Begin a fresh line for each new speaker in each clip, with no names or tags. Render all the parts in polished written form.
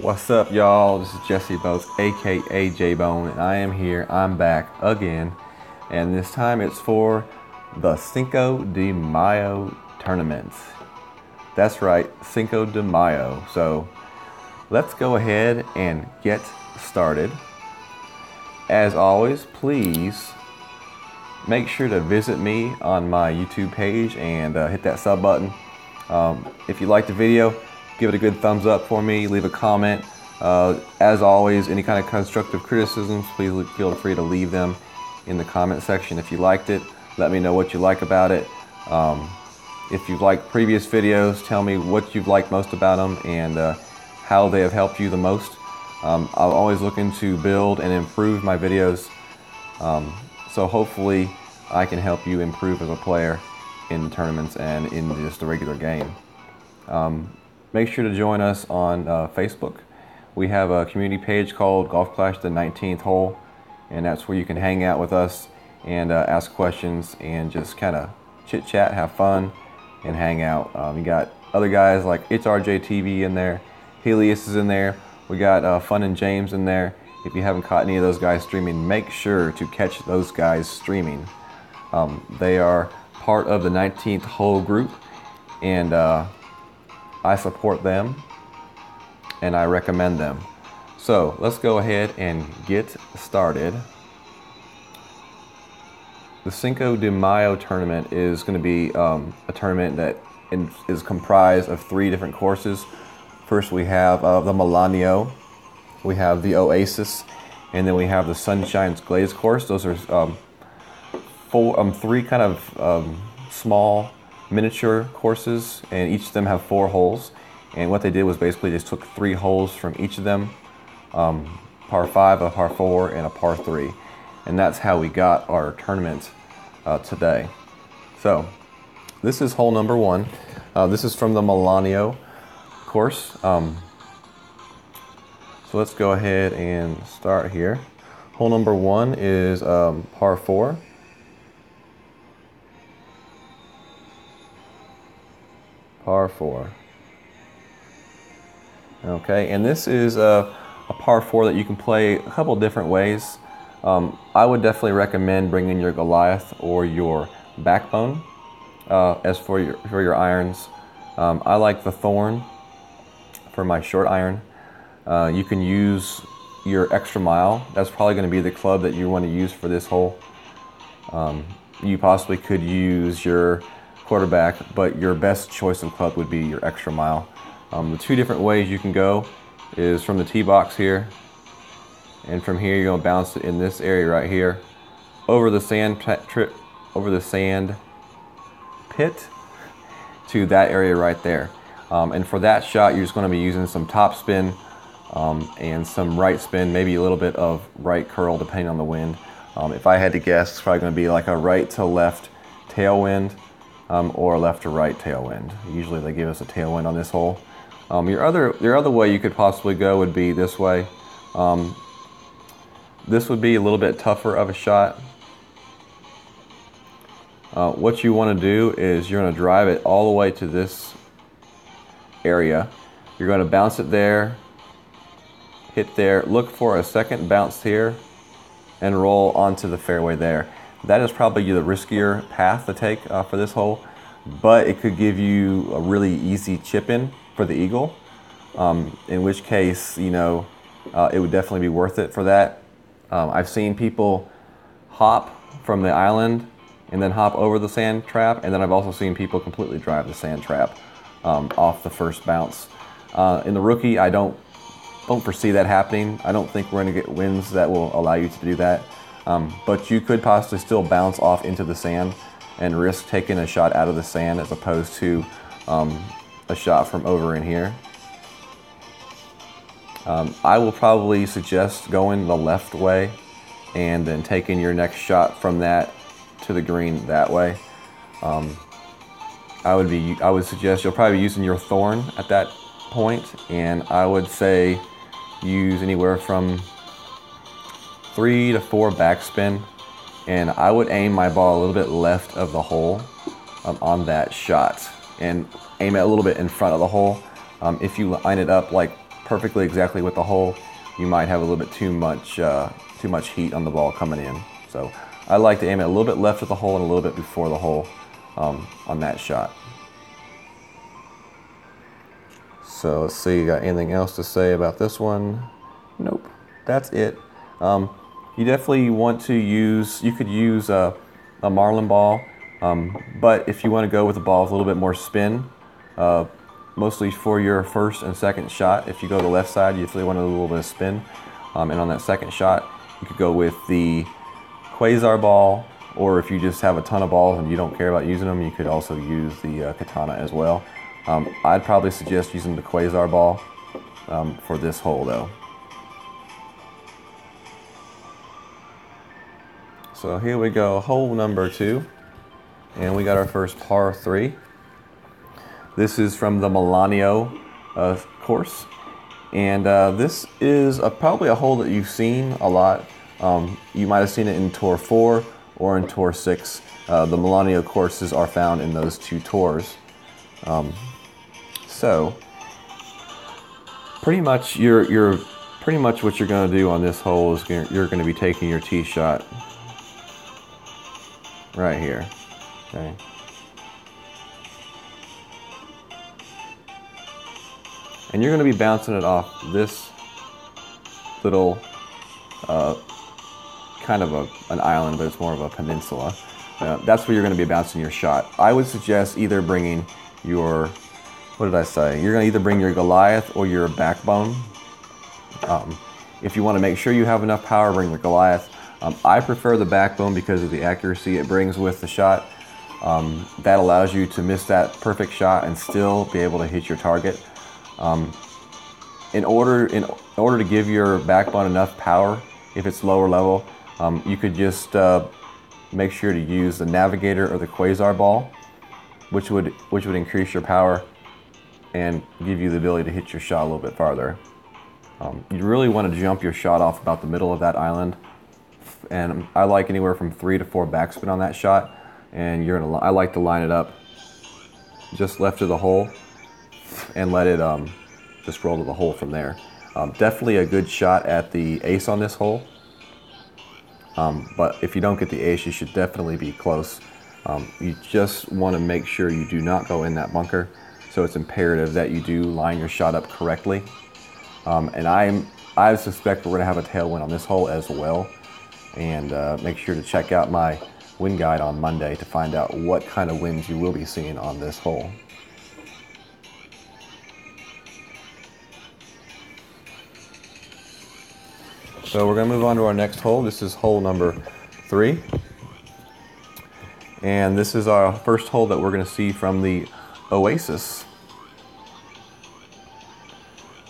What's up, y'all? This is Jesse Boats, aka J-Bone, and I am here. I'm back again, and this time it's for the Cinco de Mayo tournament. That's right, Cinco de Mayo. So let's go ahead and get started. As always, please make sure to visit me on my YouTube page and hit that sub button. If you like the video, give it a good thumbs up for me, leave a comment. As always, any kind of constructive criticisms, please feel free to leave them in the comment section. If you liked it, let me know what you like about it. If you've liked previous videos, tell me what you've liked most about them and how they have helped you the most. I'm always looking to build and improve my videos, so hopefully I can help you improve as a player in tournaments and in just a regular game. Make sure to join us on Facebook. We have a community page called Golf Clash the 19th Hole, and that's where you can hang out with us and ask questions and just kind of chit chat, have fun, and hang out. You got other guys like It's RJ TV in there, Helios is in there, we got Fun and James in there. If you haven't caught any of those guys streaming, make sure to catch those guys streaming. They are part of the 19th Hole group, and I support them and I recommend them. So let's go ahead and get started. The Cinco de Mayo tournament is going to be a tournament that is comprised of 3 different courses. First we have the Milano, we have the Oasis, and then we have the Sunshine's Glaze course. Those are 3 kind of small miniature courses, and each of them have 4 holes. And what they did was basically just took 3 holes from each of them, par 5, a par 4, and a par 3. And that's how we got our tournament today. So this is hole number 1. This is from the Milano course. So let's go ahead and start here. Hole number 1 is par 4. Par 4. Okay, and this is a par 4 that you can play a couple different ways. I would definitely recommend bringing your Goliath or your Backbone. As for your irons, I like the Thorn for my short iron. You can use your Extra Mile. That's probably going to be the club that you want to use for this hole. You possibly could use your quarterback, but your best choice of club would be your Extra Mile. The 2 different ways you can go is from the tee box here, and from here you're going to bounce it in this area right here over the sand pit to that area right there. And for that shot, you're just going to be using some top spin and some right spin, maybe a little bit of right curl depending on the wind. If I had to guess, it's probably going to be like a right to left tailwind or a left to right tailwind. Usually they give us a tailwind on this hole. Your other way you could possibly go would be this way. This would be a little bit tougher of a shot. What you want to do is you're going to drive it all the way to this area. You're going to bounce it there, hit there, look for a second bounce here, and roll onto the fairway there. That is probably the riskier path to take for this hole, but it could give you a really easy chip in for the eagle, in which case, you know, it would definitely be worth it for that. I've seen people hop from the island and then hop over the sand trap, and then I've also seen people completely drive the sand trap off the first bounce. In the rookie, I don't foresee that happening. I don't think we're going to get winds that will allow you to do that. But you could possibly still bounce off into the sand and risk taking a shot out of the sand as opposed to a shot from over in here. I will probably suggest going the left way and then taking your next shot from that to the green that way. I would suggest you'll probably be using your Thorn at that point, and I would say use anywhere from 3 to 4 backspin, and I would aim my ball a little bit left of the hole on that shot and aim it a little bit in front of the hole. If you line it up like perfectly exactly with the hole, you might have a little bit too much heat on the ball coming in. So I like to aim it a little bit left of the hole and a little bit before the hole on that shot. So let's see, you got anything else to say about this one? Nope, that's it. You definitely want to use, you could use a marlin ball, but if you want to go with a ball with a little bit more spin, mostly for your first and second shot, if you go to the left side, you definitely want a little bit of spin. And on that second shot, you could go with the quasar ball, or if you just have a ton of balls and you don't care about using them, you could also use the katana as well. I'd probably suggest using the quasar ball for this hole though. So here we go, hole number 2, and we got our first par 3. This is from the Milano course, and this is probably a hole that you've seen a lot. You might have seen it in Tour 4 or in Tour 6. The Milano courses are found in those 2 tours. So pretty much what you're going to do on this hole is you're going to be taking your tee shot right here. Okay. And you're going to be bouncing it off this little kind of an island, but it's more of a peninsula. That's where you're going to be bouncing your shot. I would suggest either bringing your, what did I say? You're going to either bring your Goliath or your backbone. If you want to make sure you have enough power, bring the Goliath. I prefer the backbone because of the accuracy it brings with the shot. That allows you to miss that perfect shot and still be able to hit your target. In order to give your backbone enough power, if it's lower level, you could just make sure to use the Navigator or the Quasar ball, which would increase your power and give you the ability to hit your shot a little bit farther. You really want to jump your shot off about the middle of that island, and I like anywhere from 3 to 4 backspin on that shot. And I like to line it up just left of the hole and let it just roll to the hole from there. Definitely a good shot at the ace on this hole, but if you don't get the ace, you should definitely be close. You just want to make sure you do not go in that bunker, so it's imperative that you do line your shot up correctly. And I suspect we're going to have a tailwind on this hole as well, and make sure to check out my wind guide on Monday to find out what kind of winds you will be seeing on this hole. So we're going to move on to our next hole. This is hole number 3. And this is our first hole that we're going to see from the Oasis.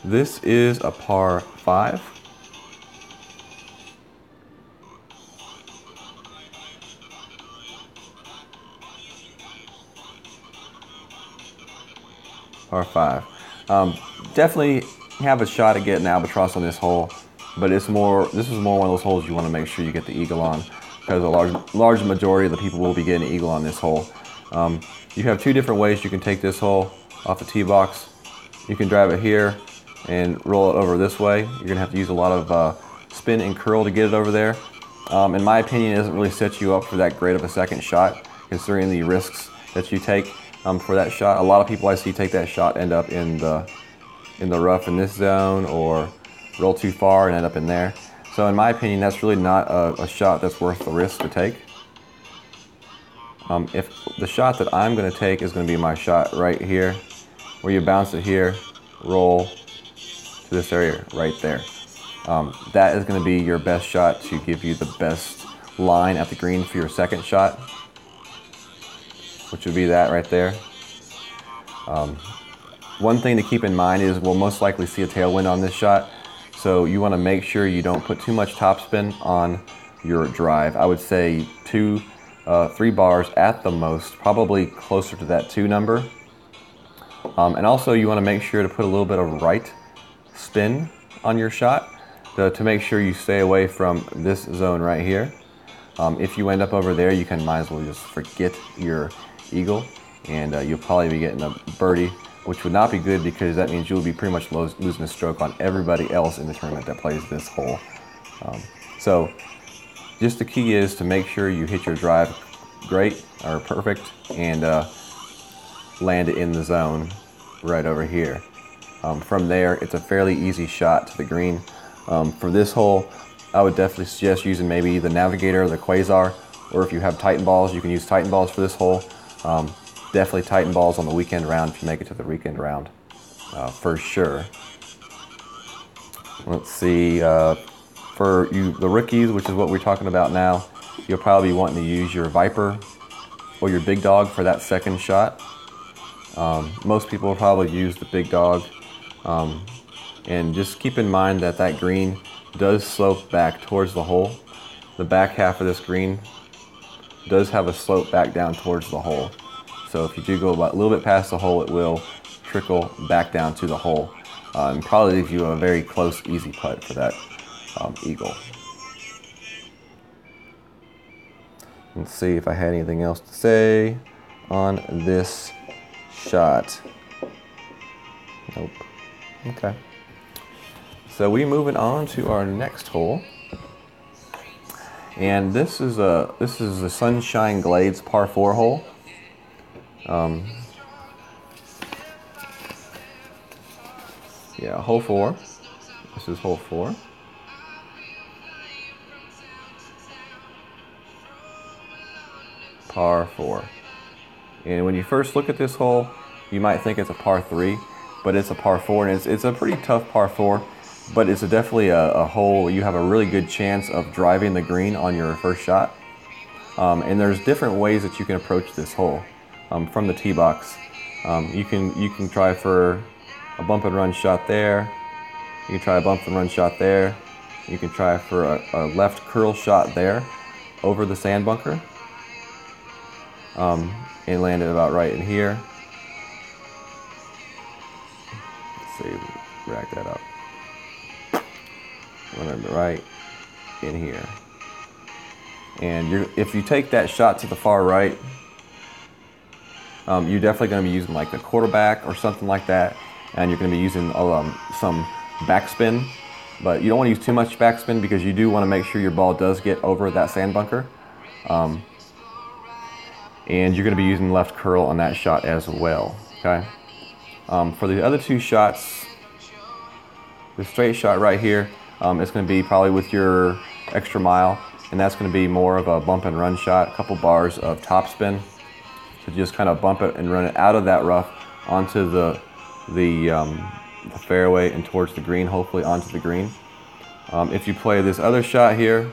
This is a par 5. Par 5. Definitely have a shot at getting albatross on this hole, but this is more one of those holes you want to make sure you get the eagle on, because a large majority of the people will be getting an eagle on this hole. You have 2 different ways you can take this hole off the tee box. You can drive it here and roll it over this way. You're going to have to use a lot of spin and curl to get it over there. In my opinion, it doesn't really set you up for that great of a second shot, considering the risks that you take for that shot. A lot of people I see take that shot end up in the rough in this zone, or roll too far and end up in there. So in my opinion, that's really not a shot that's worth the risk to take. If the shot that I'm going to take is going to be my shot right here, where you bounce it here, roll to this area right there. That is going to be your best shot to give you the best line at the green for your second shot, which would be that right there. One thing to keep in mind is we'll most likely see a tailwind on this shot, so you want to make sure you don't put too much topspin on your drive. I would say 3 bars at the most, probably closer to that 2 number. And also you want to make sure to put a little bit of right spin on your shot to make sure you stay away from this zone right here. If you end up over there, might as well just forget your eagle, and you'll probably be getting a birdie which would not be good because that means you'll be pretty much losing a stroke on everybody else in the tournament that plays this hole. So just the key is to make sure you hit your drive great or perfect and land it in the zone right over here. From there, it's a fairly easy shot to the green. For this hole, I would definitely suggest using maybe the Navigator or the Quasar, or if you have Titan balls, you can use Titan balls for this hole. Definitely Titan balls on the weekend round if you make it to the weekend round, for sure. Let's see, for you, the rookies, which is what we're talking about now, you'll probably be wanting to use your Viper or your Big Dog for that second shot. Most people will probably use the Big Dog. And just keep in mind that that green does slope back towards the hole. The back half of this green does have a slope back down towards the hole. So if you do go about a little bit past the hole, it will trickle back down to the hole. And probably leave you a very close, easy putt for that eagle. Let's see if I had anything else to say on this shot. Nope. Okay. So we moving on to our next hole, and this is the Sunshine Glades par 4 hole. Yeah, hole 4. This is hole 4. Par 4. And when you first look at this hole, you might think it's a par 3, but it's a par 4, and it's a pretty tough par 4. But it's definitely a hole where you have a really good chance of driving the green on your first shot. And there's different ways that you can approach this hole from the tee box. You can try for a bump and run shot there. You can try a bump and run shot there. You can try for a left curl shot there over the sand bunker. And land it about right in here. Let's see, rack that up. Land it right in here. And if you take that shot to the far right, you're definitely going to be using like the quarterback or something like that, and you're going to be using some backspin. But you don't want to use too much backspin because you do want to make sure your ball does get over that sand bunker. And you're going to be using left curl on that shot as well. Okay. For the other two shots, the straight shot right here, it's going to be probably with your extra mile, and that's going to be more of a bump and run shot, a couple bars of topspin. So just kind of bump it and run it out of that rough onto the fairway and towards the green, hopefully onto the green. If you play this other shot here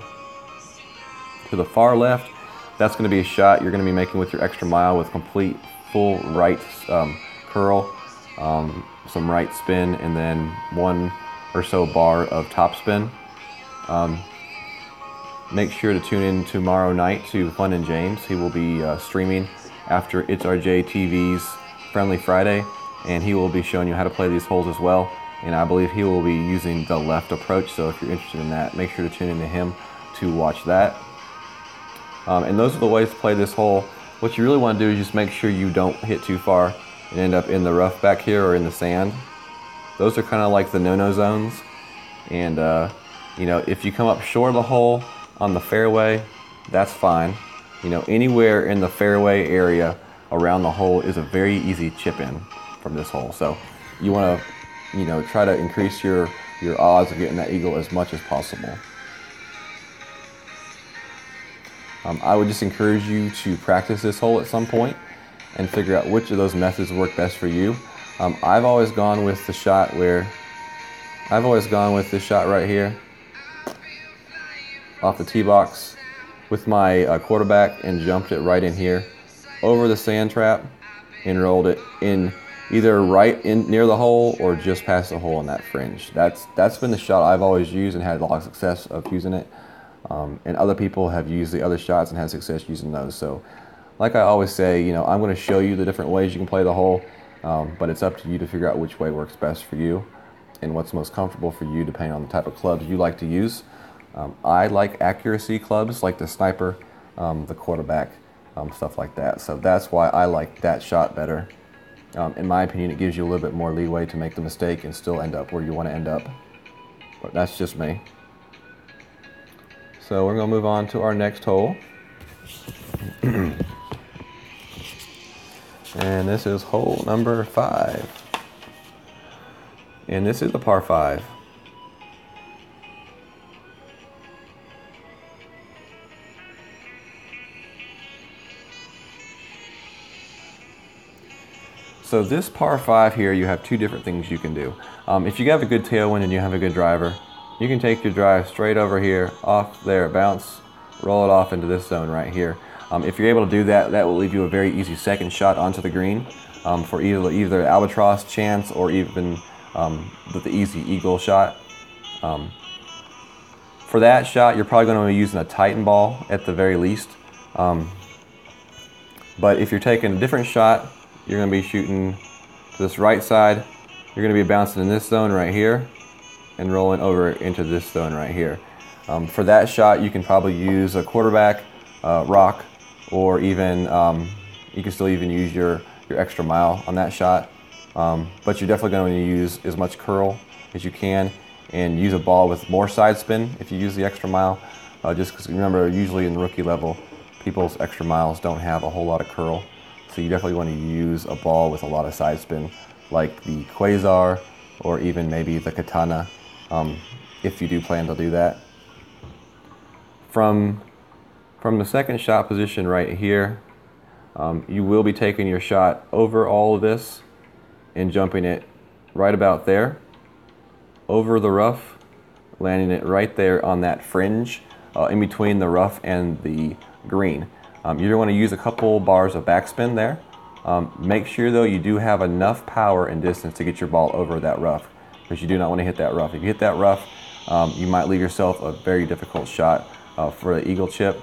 to the far left, that's going to be a shot you're going to be making with your extra mile with complete full right curl, some right spin, and then one or so bar of topspin. Make sure to tune in tomorrow night to Fun and James. He will be streaming after It's RJ TV's Friendly Friday, and he will be showing you how to play these holes as well. And I believe he will be using the left approach, so if you're interested in that, make sure to tune into him to watch that. And those are the ways to play this hole. What you really want to do is just make sure you don't hit too far and end up in the rough back here or in the sand. Those are kind of like the no-no zones. And you know, if you come up short of the hole on the fairway, that's fine. You know, anywhere in the fairway area around the hole is a very easy chip in from this hole. So you want to, you know, try to increase your odds of getting that eagle as much as possible. I would just encourage you to practice this hole at some point and figure out which of those methods work best for you. I've always gone with the shot right here off the tee box with my quarterback and jumped it right in here over the sand trap and rolled it in either right in near the hole or just past the hole on that fringe. That's been the shot I've always used and had a lot of success of using it. And other people have used the other shots and had success using those. So like I always say, you know, I'm going to show you the different ways you can play the hole, but it's up to you to figure out which way works best for you and what's most comfortable for you depending on the type of clubs you like to use. I like accuracy clubs like the Sniper, the quarterback, stuff like that. So that's why I like that shot better. In my opinion, it gives you a little bit more leeway to make the mistake and still end up where you want to end up. But that's just me. So we're going to move on to our next hole. And this is hole number 5. And this is a par 5. So this par 5 here, you have two different things you can do. If you have a good tailwind and you have a good driver, you can take your drive straight over here, off there, bounce, roll it off into this zone right here. If you're able to do that, that will leave you a very easy second shot onto the green for either albatross chance or even the easy eagle shot. For that shot, you're probably going to be using a Titan ball at the very least. But if you're taking a different shot, you're going to be shooting to this right side. You're going to be bouncing in this zone right here and rolling over into this zone right here. For that shot, you can probably use a quarterback, rock, or even you can still even use your extra mile on that shot. But you're definitely going to use as much curl as you can and use a ball with more side spin if you use the extra mile. Just because remember, usually in rookie level, people's extra miles don't have a whole lot of curl. So you definitely want to use a ball with a lot of side spin, like the Quasar or even maybe the Katana, if you do plan to do that. From the second shot position right here, you will be taking your shot over all of this and jumping it right about there, over the rough, landing it right there on that fringe in between the rough and the green. You're going to want to use a couple bars of backspin there. Make sure though you do have enough power and distance to get your ball over that rough, because you do not want to hit that rough. If you hit that rough, you might leave yourself a very difficult shot for the eagle chip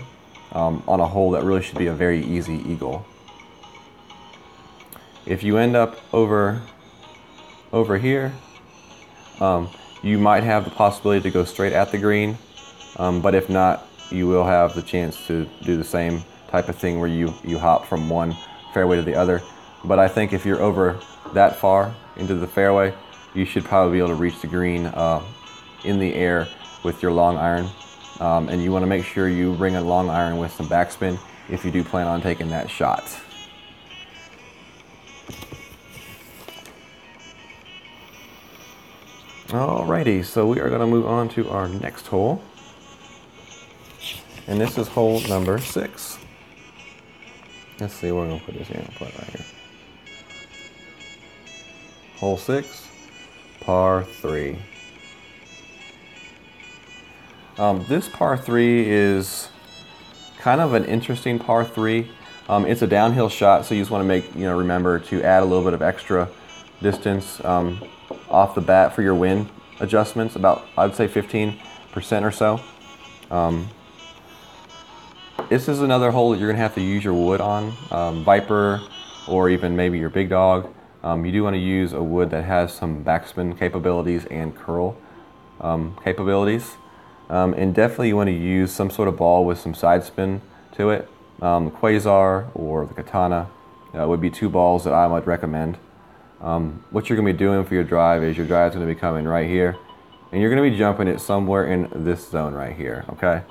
on a hole that really should be a very easy eagle. If you end up over here, you might have the possibility to go straight at the green, but if not, you will have the chance to do the same type of thing where you hop from one fairway to the other. But I think if you're over that far into the fairway, you should probably be able to reach the green in the air with your long iron. And you want to make sure you bring a long iron with some backspin if you do plan on taking that shot. Alrighty, so we are going to move on to our next hole. And this is hole number 6. Let's see, we're going to put this here. I'll put it right here. Hole 6, par 3. This par 3 is kind of an interesting par 3. It's a downhill shot, so you just want to make, remember to add a little bit of extra distance off the bat for your wind adjustments, about, I'd say 15% or so. This is another hole that you're going to have to use your wood on, Viper or even maybe your Big Dog. You do want to use a wood that has some backspin capabilities and curl capabilities. And definitely you want to use some sort of ball with some side spin to it. The Quasar or the Katana would be two balls that I would recommend. What you're going to be doing for your drive is your drive is going to be coming right here, and you're going to be jumping it somewhere in this zone right here, okay?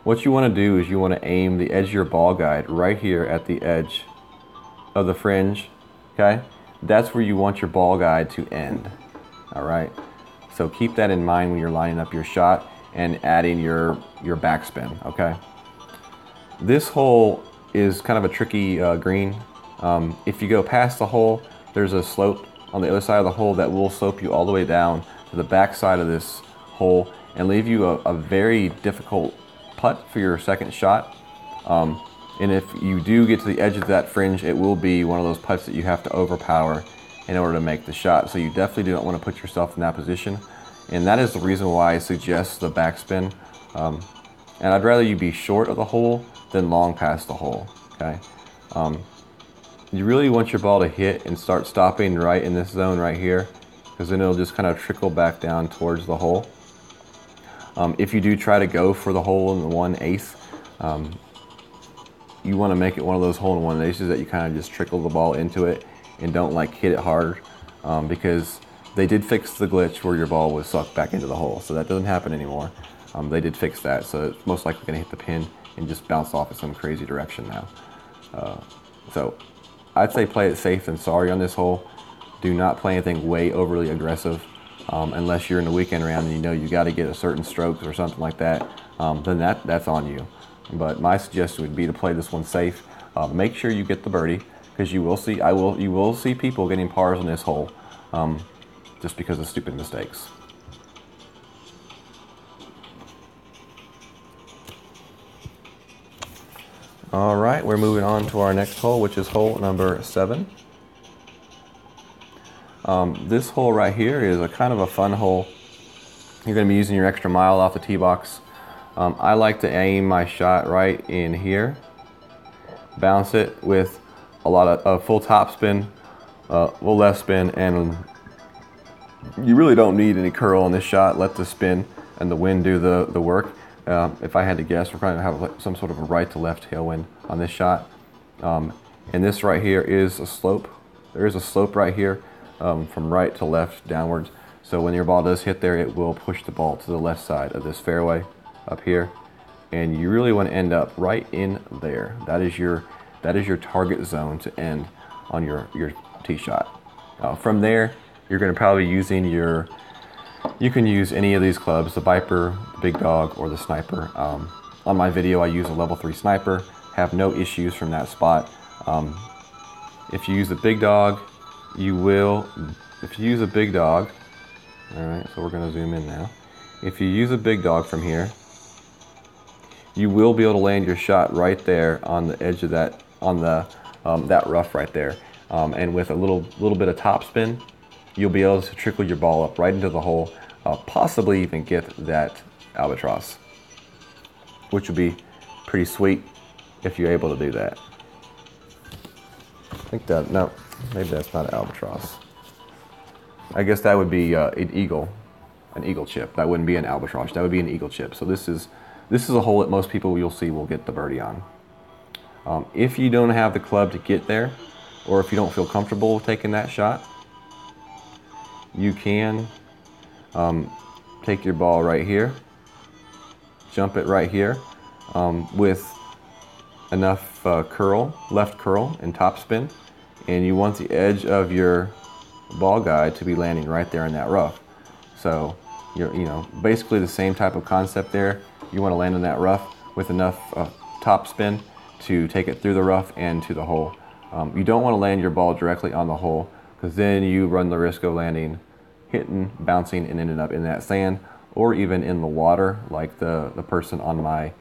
What you want to do is you want to aim the edge of your ball guide right here at the edge of the fringe, okay? That's where you want your ball guide to end, all right? So keep that in mind when you're lining up your shot and adding your backspin, okay? This hole is kind of a tricky green. If you go past the hole, there's a slope on the other side of the hole that will slope you all the way down to the back side of this hole and leave you a very difficult putt for your second shot. And if you do get to the edge of that fringe, it will be one of those putts that you have to overpower in order to make the shot. So you definitely do not want to put yourself in that position. And that is the reason why I suggest the backspin. And I'd rather you be short of the hole than long past the hole, okay? You really want your ball to hit and start stopping right in this zone right here, because then it'll just kind of trickle back down towards the hole. If you do try to go for the hole in the one ace, you want to make it one of those hole in one aces that you kind of just trickle the ball into it and don't like hit it hard, because they did fix the glitch where your ball was sucked back into the hole, so that doesn't happen anymore. They did fix that, so it's most likely going to hit the pin and just bounce off in some crazy direction now. So I'd say play it safe than sorry on this hole. Do not play anything way overly aggressive, unless you're in the weekend round and you know you got to get a certain strokes or something like that. Then that's on you. But my suggestion would be to play this one safe. Make sure you get the birdie, because you will see people getting pars on this hole, just because of stupid mistakes. All right, we're moving on to our next hole, which is hole number 7. This hole right here is a kind of a fun hole. You're going to be using your extra mile off the tee box. I like to aim my shot right in here, bounce it with a lot of full top spin, full left spin, and you really don't need any curl on this shot. Let the spin and the wind do the work. If I had to guess, we're probably going to have some sort of a right to left tailwind on this shot. And this right here is a slope. There is a slope right here, from right to left downwards. So when your ball does hit there, it will push the ball to the left side of this fairway up here. And you really want to end up right in there. That is your target zone to end on your tee shot. From there, you're going to probably using you can use any of these clubs, the Viper, the Big Dog, or the Sniper. On my video, I use a level 3 Sniper. Have no issues from that spot. If you use the Big Dog, if you use a Big Dog, all right, so we're going to zoom in now. If you use a Big Dog from here, you will be able to land your shot right there on the edge of that, on the that rough right there. And with a little bit of top spin, you'll be able to trickle your ball up right into the hole, possibly even get that albatross, which would be pretty sweet if you're able to do that. I think that, no, maybe that's not an albatross. I guess that would be an eagle chip. That wouldn't be an albatross. That would be an eagle chip. So this is a hole that most people you'll see will get the birdie on. If you don't have the club to get there, or if you don't feel comfortable taking that shot, you can take your ball right here, jump it right here, with enough left curl and top spin, and you want the edge of your ball guide to be landing right there in that rough. So you're basically the same type of concept there. You want to land in that rough with enough top spin to take it through the rough and to the hole. You don't want to land your ball directly on the hole, because then you run the risk of landing, hitting, bouncing, and ending up in that sand, or even in the water like the person on my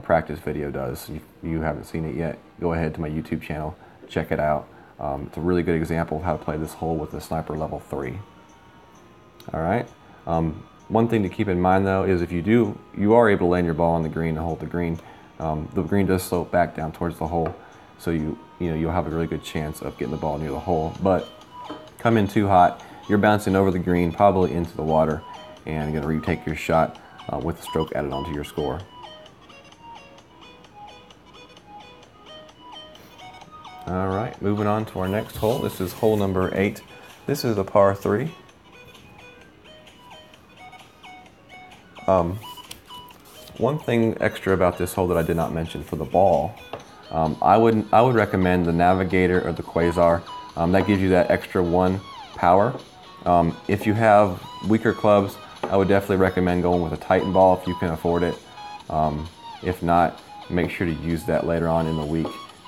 practice video does. If you haven't seen it yet, go ahead to my YouTube channel, check it out. It's a really good example of how to play this hole with the Sniper level 3. All right. One thing to keep in mind though is if you are able to land your ball on the green and hold the green does slope back down towards the hole, so you'll have a really good chance of getting the ball near the hole. But come in too hot, you're bouncing over the green, probably into the water, and you're going to retake your shot with the stroke added onto your score. All right, moving on to our next hole. This is hole number 8. This is a par 3. One thing extra about this hole that I did not mention for the ball, I would recommend the Navigator or the Quasar. That gives you that extra 1 power. If you have weaker clubs, I would definitely recommend going with a Titan ball if you can afford it. If not, make sure to use that later on in the week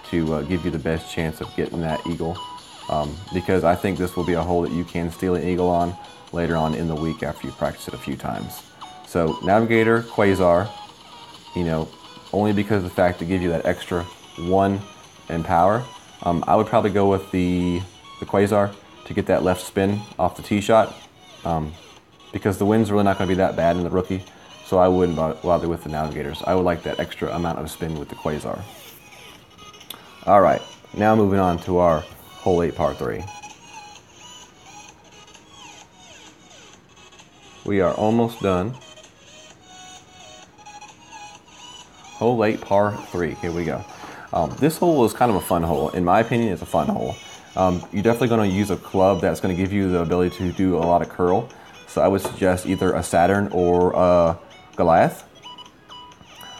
to give you the best chance of getting that eagle, because I think this will be a hole that you can steal an eagle on later on in the week after you practice it a few times. So Navigator, Quasar, only because of the fact to give you that extra 1 in power. I would probably go with the Quasar to get that left spin off the tee shot, because the wind's really not going to be that bad in the rookie, so I wouldn't bother with the Navigators. I would like that extra amount of spin with the Quasar. All right, now moving on to our hole 8 par 3. We are almost done. Hole 8 par 3, here we go. This hole is kind of a fun hole. In my opinion, it's a fun hole. you're definitely going to use a club that's going to give you the ability to do a lot of curl. So I would suggest either a Saturn or a Goliath.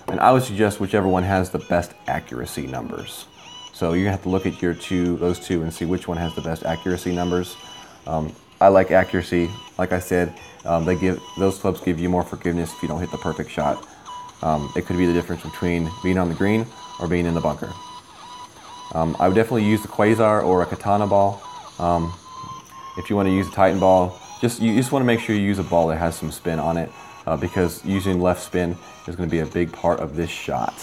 And I would suggest whichever one has the best accuracy numbers. So you're gonna have to look at those two and see which one has the best accuracy numbers. I like accuracy. Like I said, those clubs give you more forgiveness if you don't hit the perfect shot. It could be the difference between being on the green or being in the bunker. I would definitely use the Quasar or a Katana ball. If you want to use a Titan ball, you just want to make sure you use a ball that has some spin on it, because using left spin is going to be a big part of this shot.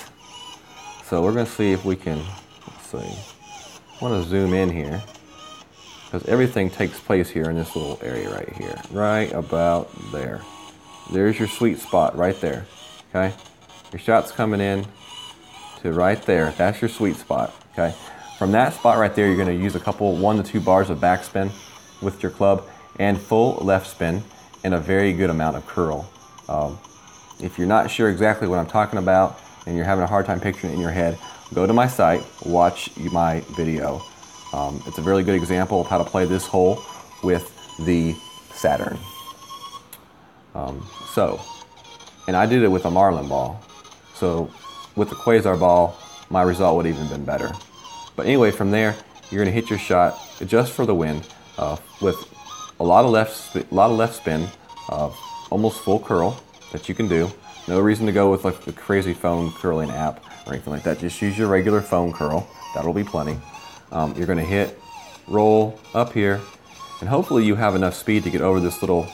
So we're going to see if we can, let's see, I want to zoom in here, because everything takes place here in this little area right here, right about there. There's your sweet spot right there, okay? Your shot's coming in to right there. That's your sweet spot, okay? From that spot right there, you're going to use 1 to 2 bars of backspin with your club and full left spin and a very good amount of curl. If you're not sure exactly what I'm talking about and you're having a hard time picturing it in your head, go to my site, watch my video. It's a really good example of how to play this hole with the Saturn. And I did it with a Marlin ball. So with the Quasar ball, my result would have even been better. But anyway, from there, you're going to hit your shot, adjust for the wind, with a lot of left spin, almost full curl that you can do. No reason to go with like the crazy phone curling app or anything like that. Just use your regular phone curl. That'll be plenty. You're going to hit, roll up here, and hopefully you have enough speed to get over this little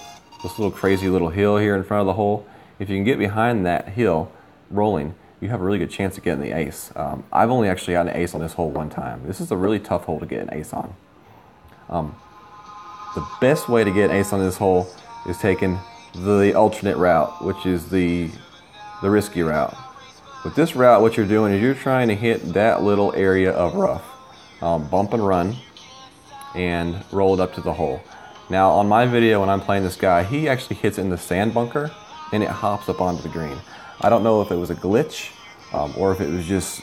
crazy little hill here in front of the hole. If you can get behind that hill rolling, you have a really good chance of getting the ace. I've only actually got an ace on this hole one time. This is a really tough hole to get an ace on. The best way to get an ace on this hole is taking the alternate route, which is the risky route. With this route, what you're doing is you're trying to hit that little area of rough, bump and run, and roll it up to the hole. Now on my video when I'm playing this guy, he actually hits in the sand bunker and it hops up onto the green. I don't know if it was a glitch or if it was just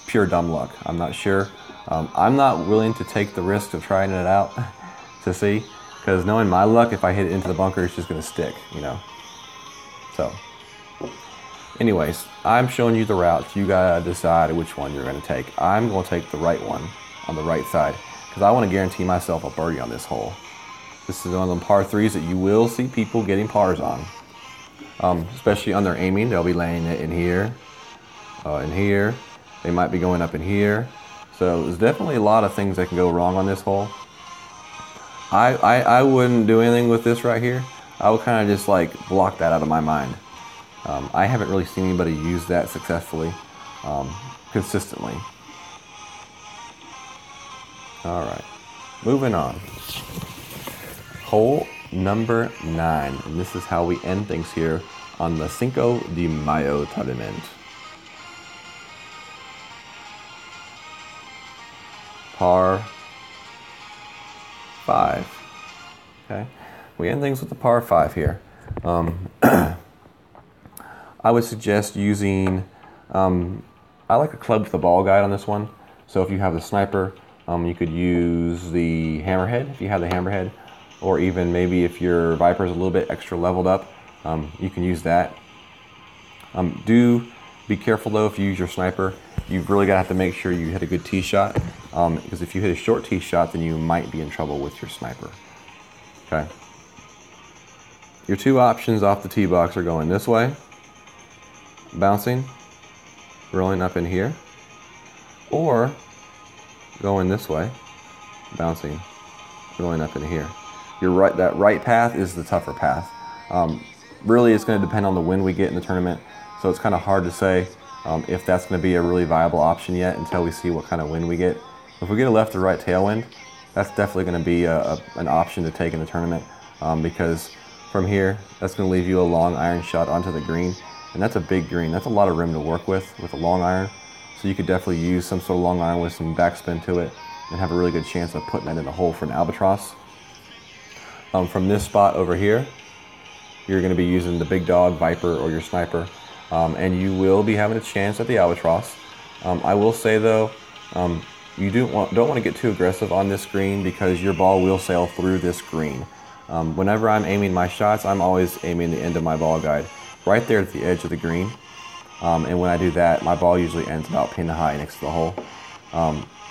pure dumb luck. I'm not sure. I'm not willing to take the risk of trying it out to see, because knowing my luck, if I hit it into the bunker, it's just going to stick, you know. So anyways, I'm showing you the routes. You got to decide which one you're going to take. I'm going to take the right one on the right side because I want to guarantee myself a birdie on this hole. This is one of them par threes that you will see people getting pars on. Especially on their aiming, they'll be laying it in here, in here. They might be going up in here. So there's definitely a lot of things that can go wrong on this hole. I wouldn't do anything with this right here. I would kind of just like block that out of my mind. I haven't really seen anybody use that successfully, consistently. All right, moving on. Hole number 9, and this is how we end things here on the Cinco de Mayo tournament. Par 5. Okay, we end things with the par 5 here. I would suggest using, I like a club with a ball guide on this one. So if you have the sniper, you could use the hammerhead if you have the hammerhead, or even maybe if your Viper is a little bit extra leveled up, you can use that. Do be careful though if you use your sniper. You've really got to have to make sure you hit a good tee shot, because if you hit a short tee shot, then you might be in trouble with your sniper. Okay. Your two options off the tee box are going this way, bouncing, rolling up in here, or going this way, bouncing, rolling up in here. You're right, that right path is the tougher path. Really, it's going to depend on the wind we get in the tournament, so it's kind of hard to say if that's going to be a really viable option yet until we see what kind of wind we get. If we get a left or right tailwind, that's definitely going to be an option to take in the tournament, because from here, that's going to leave you a long iron shot onto the green, and that's a big green. That's a lot of room to work with a long iron, so you could definitely use some sort of long iron with some backspin to it and have a really good chance of putting that in the hole for an albatross. From this spot over here, you're going to be using the big dog, Viper, or your sniper, and you will be having a chance at the albatross. I will say though, you don't want to get too aggressive on this green because your ball will sail through this green. Whenever I'm aiming my shots, I'm always aiming the end of my ball guide right there at the edge of the green. And when I do that, my ball usually ends about pin high next to the hole.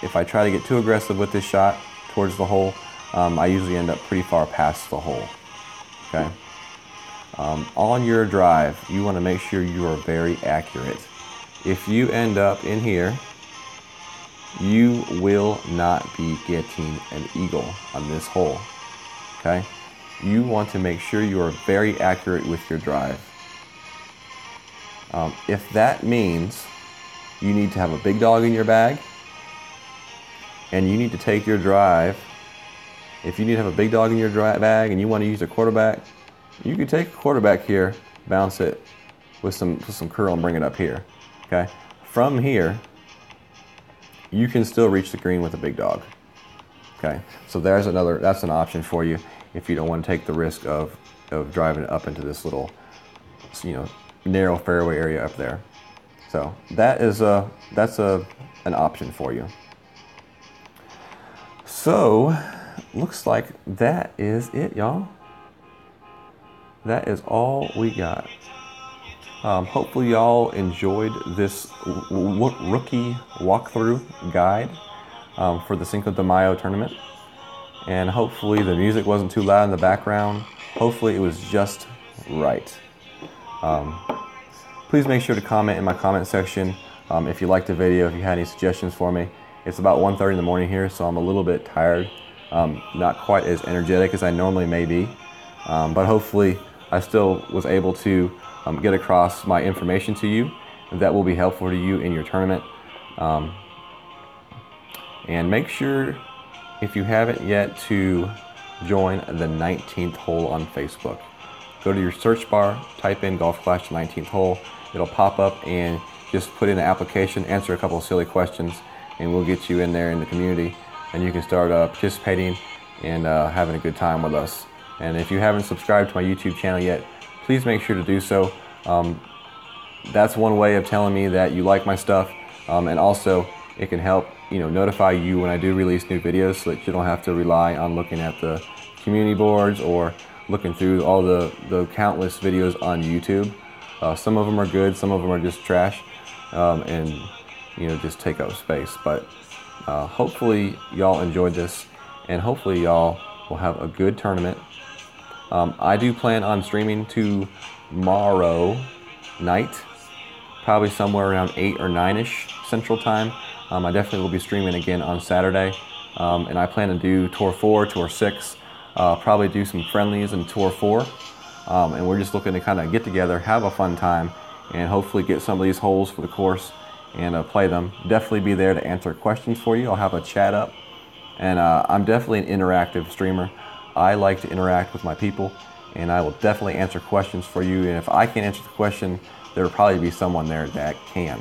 If I try to get too aggressive with this shot towards the hole, I usually end up pretty far past the hole. Okay. On your drive, you want to make sure you are very accurate. If you end up in here, you will not be getting an eagle on this hole. Okay. You want to make sure you are very accurate with your drive. If that means you need to have a big dog in your bag and you need to take your drive, if you need to have a big dog in your bag and you want to use a quarterback, you can take a quarterback here, bounce it with some curl and bring it up here. Okay. From here, you can still reach the green with a big dog. Okay. So that's an option for you if you don't want to take the risk of driving it up into this little, narrow fairway area up there. So that's an option for you. So looks like that is it, y'all. That is all we got. Hopefully y'all enjoyed this rookie walkthrough guide for the Cinco de Mayo tournament. And hopefully the music wasn't too loud in the background. Hopefully it was just right. Please make sure to comment in my comment section if you liked the video, if you had any suggestions for me. It's about 1:30 in the morning here, so I'm a little bit tired. Not quite as energetic as I normally may be. But hopefully I still was able to get across my information to you that will be helpful to you in your tournament. And make sure, if you haven't yet, to join the 19th hole on Facebook. Go to your search bar, type in Golf Clash 19th hole. It'll pop up and just put in an application, answer a couple of silly questions, and we'll get you in there in the community. And you can start participating and having a good time with us. And if you haven't subscribed to my YouTube channel yet, please make sure to do so. That's one way of telling me that you like my stuff, and also it can help notify you when I do release new videos, so that you don't have to rely on looking at the community boards or looking through all the countless videos on YouTube. Some of them are good, some of them are just trash, and just take up space. But hopefully y'all enjoyed this, and hopefully y'all will have a good tournament. I do plan on streaming tomorrow night, probably somewhere around 8 or 9ish Central Time. I definitely will be streaming again on Saturday, and I plan to do Tour 4, Tour 6, probably do some friendlies in Tour 4, and we're just looking to kind of get together, have a fun time, and hopefully get some of these holes for the course and play them. Definitely be there to answer questions for you. I'll have a chat up, and I'm definitely an interactive streamer. I like to interact with my people, and I will definitely answer questions for you. And if I can't answer the question, there will probably be someone there that can.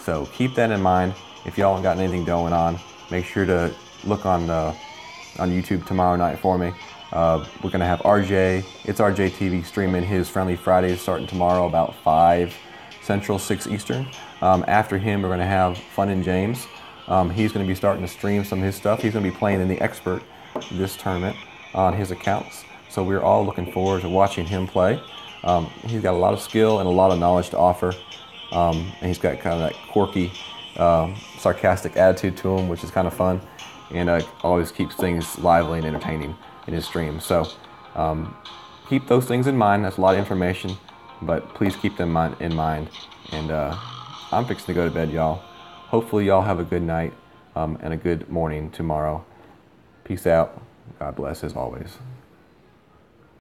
So keep that in mind. If y'all haven't got anything going on, make sure to look on YouTube tomorrow night for me. We're gonna have RJ. It's RJ TV streaming his Friendly Fridays starting tomorrow about 5 Central, 6 Eastern. After him, we're gonna have Fun and James. He's gonna be starting to stream some of his stuff. He's gonna be playing in the Expert this tournament on his accounts. So we're all looking forward to watching him play. He's got a lot of skill and a lot of knowledge to offer. And he's got kind of that quirky, sarcastic attitude to him, which is kind of fun. And always keeps things lively and entertaining in his streams. So keep those things in mind. That's a lot of information, but please keep them in mind. And I'm fixing to go to bed, y'all. Hopefully y'all have a good night and a good morning tomorrow. Peace out. God bless as always.